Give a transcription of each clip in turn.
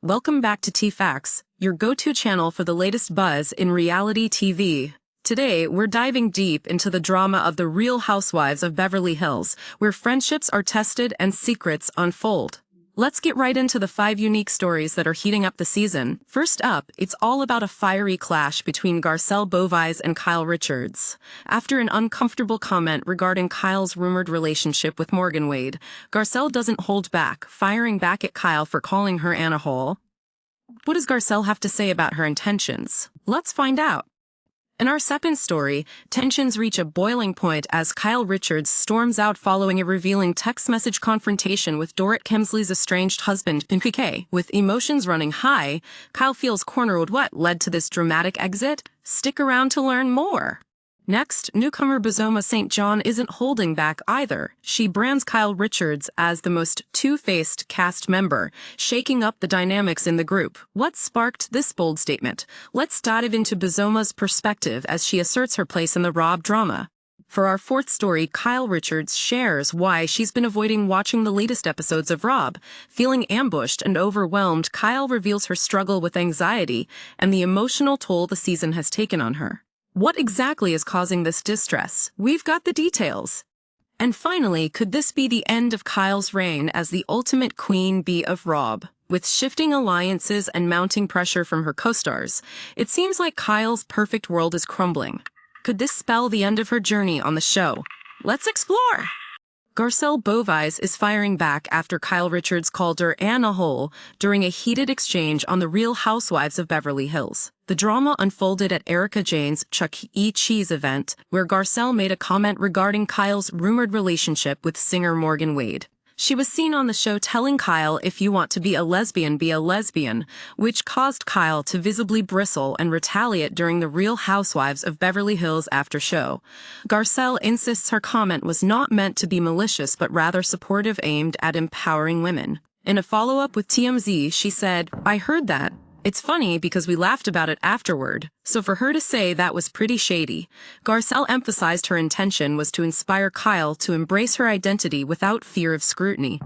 Welcome back to T-Facts, your go-to channel for the latest buzz in reality TV. Today, we're diving deep into the drama of the Real Housewives of Beverly Hills, where friendships are tested and secrets unfold. Let's get right into the 5 unique stories that are heating up the season. First up, it's all about a fiery clash between Garcelle Beauvais and Kyle Richards. After an uncomfortable comment regarding Kyle's rumored relationship with Morgan Wade, Garcelle doesn't hold back, firing back at Kyle for calling her Anna Hole. What does Garcelle have to say about her intentions? Let's find out. In our second story, tensions reach a boiling point as Kyle Richards storms out following a revealing text message confrontation with PK Kemsley's estranged husband, PK. With emotions running high, Kyle feels cornered. What led to this dramatic exit? Stick around to learn more. Next, newcomer Bozoma Saint John isn't holding back either. She brands Kyle Richards as the most two-faced cast member, shaking up the dynamics in the group. What sparked this bold statement? Let's dive into Bozoma's perspective as she asserts her place in the RHOBH drama. For our fourth story, Kyle Richards shares why she's been avoiding watching the latest episodes of RHOBH. Feeling ambushed and overwhelmed, Kyle reveals her struggle with anxiety and the emotional toll the season has taken on her. What exactly is causing this distress? We've got the details. And finally, could this be the end of Kyle's reign as the ultimate queen bee of RHOBH? With shifting alliances and mounting pressure from her co-stars, it seems like Kyle's perfect world is crumbling. Could this spell the end of her journey on the show? Let's explore! Garcelle Beauvais is firing back after Kyle Richards called her Anna Hole during a heated exchange on the Real Housewives of Beverly Hills. The drama unfolded at Erika Jayne's Chuck E. Cheese event, where Garcelle made a comment regarding Kyle's rumored relationship with singer Morgan Wade. She was seen on the show telling Kyle, "If you want to be a lesbian, which caused Kyle to visibly bristle and retaliate during the Real Housewives of Beverly Hills after show. Garcelle insists her comment was not meant to be malicious but rather supportive, aimed at empowering women. In a follow-up with TMZ, she said, "I heard that. It's funny because we laughed about it afterward, so for her to say that was pretty shady." Garcelle emphasized her intention was to inspire Kyle to embrace her identity without fear of scrutiny.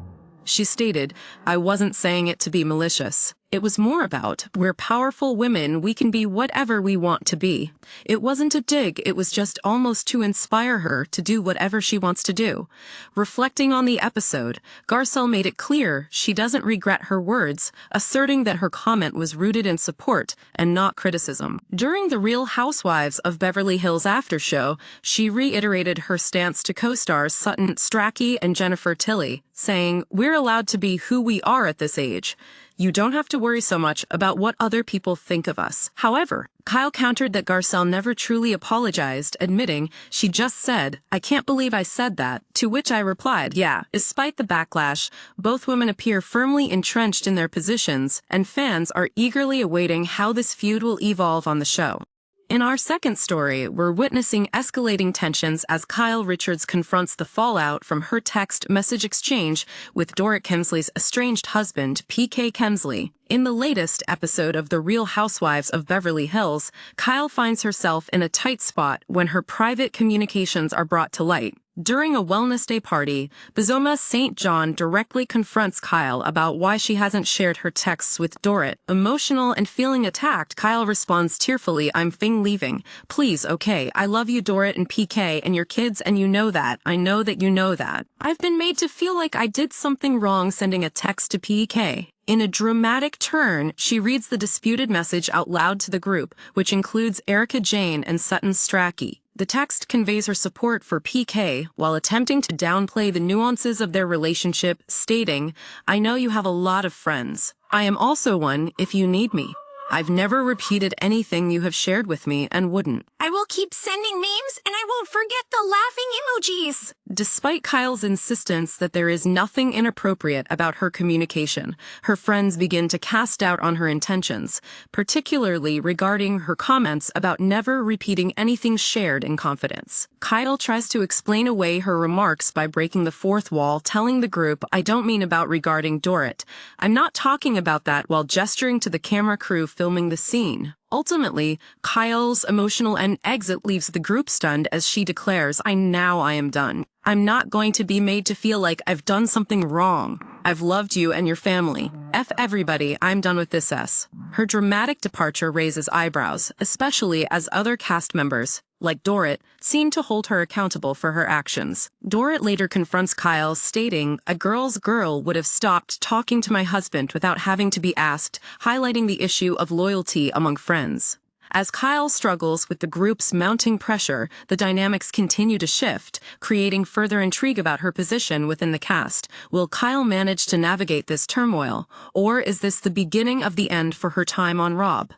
She stated, "I wasn't saying it to be malicious. It was more about, we're powerful women, we can be whatever we want to be. It wasn't a dig, it was just almost to inspire her to do whatever she wants to do." Reflecting on the episode, Garcelle made it clear she doesn't regret her words, asserting that her comment was rooted in support and not criticism. During the Real Housewives of Beverly Hills after show, she reiterated her stance to co-stars Sutton Strachey and Jennifer Tilly, saying, "We're allowed to be who we are at this age. You don't have to worry so much about what other people think of us." However, Kyle countered that Garcelle never truly apologized, admitting, "She just said, 'I can't believe I said that,' to which I replied, 'Yeah.'" Despite the backlash, both women appear firmly entrenched in their positions, and fans are eagerly awaiting how this feud will evolve on the show. In our second story, we're witnessing escalating tensions as Kyle Richards confronts the fallout from her text message exchange with PK Kemsley's estranged husband, PK Kemsley. In the latest episode of The Real Housewives of Beverly Hills, Kyle finds herself in a tight spot when her private communications are brought to light. During a wellness day party, Bozoma Saint John directly confronts Kyle about why she hasn't shared her texts with Dorit. Emotional and feeling attacked, Kyle responds tearfully, "I'm leaving. Please, okay, I love you, Dorit and PK, and your kids, and you know that. I know that you know that. I've been made to feel like I did something wrong sending a text to PK." In a dramatic turn, she reads the disputed message out loud to the group, which includes Erika Jayne and Sutton Strachey. The text conveys her support for PK while attempting to downplay the nuances of their relationship, stating, "I know you have a lot of friends. I am also one if you need me. I've never repeated anything you have shared with me and wouldn't. I will keep sending memes and I won't forget the laughing emojis." Despite Kyle's insistence that there is nothing inappropriate about her communication, her friends begin to cast doubt on her intentions, particularly regarding her comments about never repeating anything shared in confidence. Kyle tries to explain away her remarks by breaking the fourth wall, telling the group, "I don't mean about regarding Dorit. I'm not talking about that," while gesturing to the camera crew filming the scene. Ultimately, Kyle's emotional exit leaves the group stunned as she declares, I am done. I'm not going to be made to feel like I've done something wrong. I've loved you and your family. F everybody, I'm done with this S. Her dramatic departure raises eyebrows, especially as other cast members, like Dorrit, seem to hold her accountable for her actions. Dorrit later confronts Kyle, stating, a girl's girl would have stopped talking to my husband without having to be asked, highlighting the issue of loyalty among friends. As Kyle struggles with the group's mounting pressure, the dynamics continue to shift, creating further intrigue about her position within the cast. Will Kyle manage to navigate this turmoil, or is this the beginning of the end for her time on RHOBH?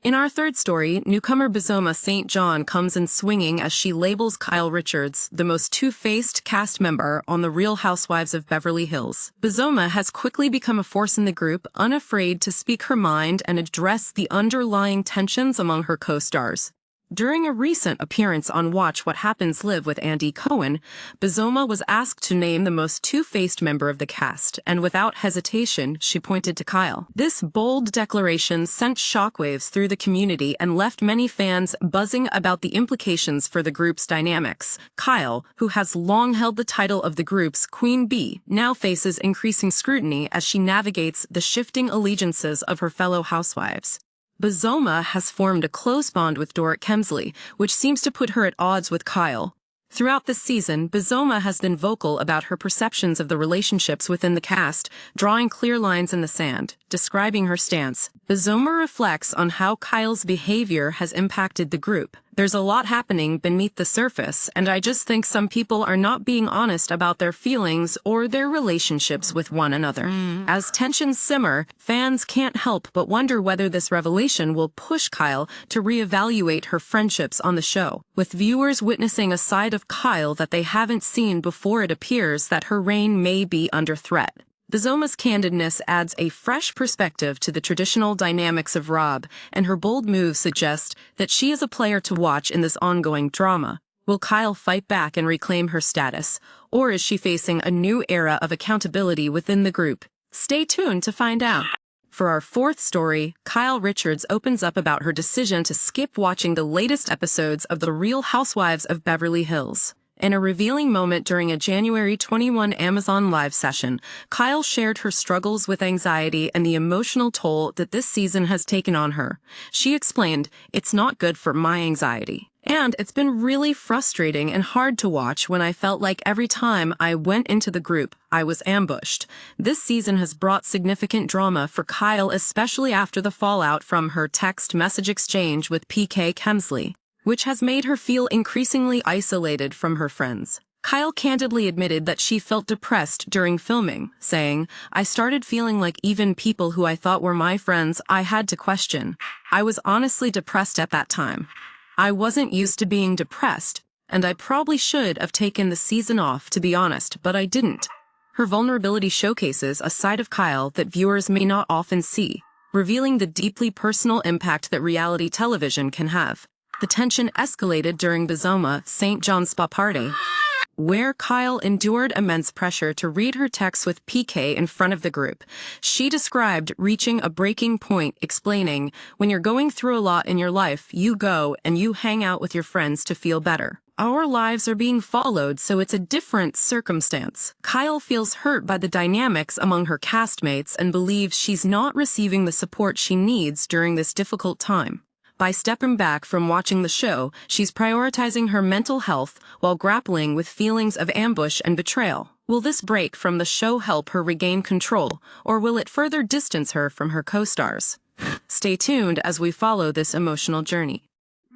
In our third story, newcomer Bozoma Saint John comes in swinging as she labels Kyle Richards the most two-faced cast member on The Real Housewives of Beverly Hills. Bozoma has quickly become a force in the group, unafraid to speak her mind and address the underlying tensions among her co-stars. During a recent appearance on Watch What Happens Live with Andy Cohen, Bozoma was asked to name the most two-faced member of the cast, and without hesitation, she pointed to Kyle. This bold declaration sent shockwaves through the community and left many fans buzzing about the implications for the group's dynamics. Kyle, who has long held the title of the group's Queen Bee, now faces increasing scrutiny as she navigates the shifting allegiances of her fellow housewives. Bozoma has formed a close bond with PK Kemsley, which seems to put her at odds with Kyle. Throughout this season, Bozoma has been vocal about her perceptions of the relationships within the cast, drawing clear lines in the sand. Describing her stance, Bozoma reflects on how Kyle's behavior has impacted the group. There's a lot happening beneath the surface, and I just think some people are not being honest about their feelings or their relationships with one another. As tensions simmer, fans can't help but wonder whether this revelation will push Kyle to reevaluate her friendships on the show, with viewers witnessing a side of Kyle that they haven't seen before. It appears that her reign may be under threat. Bozoma's candidness adds a fresh perspective to the traditional dynamics of RHOBH, and her bold moves suggest that she is a player to watch in this ongoing drama. Will Kyle fight back and reclaim her status, or is she facing a new era of accountability within the group? Stay tuned to find out. For our fourth story, Kyle Richards opens up about her decision to skip watching the latest episodes of The Real Housewives of Beverly Hills. In a revealing moment during a January 21 Amazon Live session, Kyle shared her struggles with anxiety and the emotional toll that this season has taken on her. She explained, "It's not good for my anxiety. And it's been really frustrating and hard to watch when I felt like every time I went into the group, I was ambushed." This season has brought significant drama for Kyle, especially after the fallout from her text message exchange with PK Kemsley, which has made her feel increasingly isolated from her friends. Kyle candidly admitted that she felt depressed during filming, saying, "I started feeling like even people who I thought were my friends I had to question. I was honestly depressed at that time. I wasn't used to being depressed, and I probably should have taken the season off, to be honest, but I didn't." Her vulnerability showcases a side of Kyle that viewers may not often see, revealing the deeply personal impact that reality television can have. The tension escalated during Bozoma Saint John's spa party, where Kyle endured immense pressure to read her texts with PK in front of the group. She described reaching a breaking point, explaining, "When you're going through a lot in your life, you go and you hang out with your friends to feel better. Our lives are being followed, so it's a different circumstance." Kyle feels hurt by the dynamics among her castmates and believes she's not receiving the support she needs during this difficult time. By stepping back from watching the show, she's prioritizing her mental health while grappling with feelings of ambush and betrayal. Will this break from the show help her regain control, or will it further distance her from her co-stars? Stay tuned as we follow this emotional journey.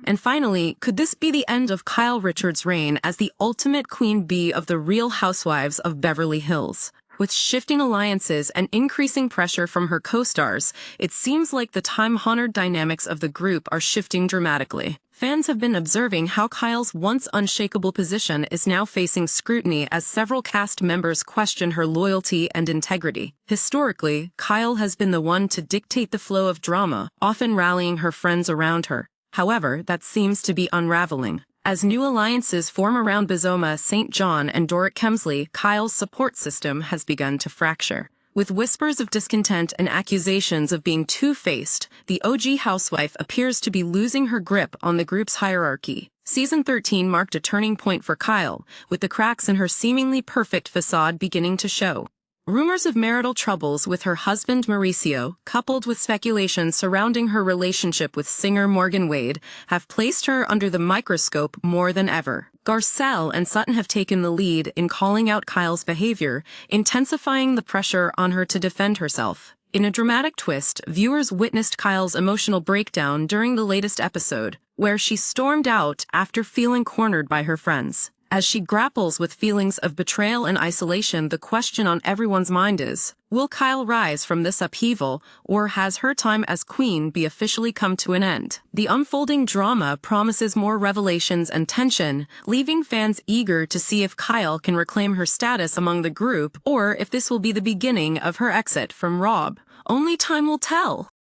And finally, could this be the end of Kyle Richards' reign as the ultimate queen bee of the Real Housewives of Beverly Hills? With shifting alliances and increasing pressure from her co-stars, it seems like the time-honored dynamics of the group are shifting dramatically. Fans have been observing how Kyle's once unshakable position is now facing scrutiny as several cast members question her loyalty and integrity. Historically, Kyle has been the one to dictate the flow of drama, often rallying her friends around her. However, that seems to be unraveling. As new alliances form around Bozoma Saint John and PK Kemsley, Kyle's support system has begun to fracture. With whispers of discontent and accusations of being two-faced, the OG housewife appears to be losing her grip on the group's hierarchy. Season 13 marked a turning point for Kyle, with the cracks in her seemingly perfect facade beginning to show. Rumors of marital troubles with her husband Mauricio, coupled with speculation surrounding her relationship with singer Morgan Wade, have placed her under the microscope more than ever. Garcelle and Sutton have taken the lead in calling out Kyle's behavior, intensifying the pressure on her to defend herself. In a dramatic twist, viewers witnessed Kyle's emotional breakdown during the latest episode, where she stormed out after feeling cornered by her friends. As she grapples with feelings of betrayal and isolation, the question on everyone's mind is, will Kyle rise from this upheaval, or has her time as queen be officially come to an end? The unfolding drama promises more revelations and tension, leaving fans eager to see if Kyle can reclaim her status among the group, or if this will be the beginning of her exit from RHOBH. Only time will tell.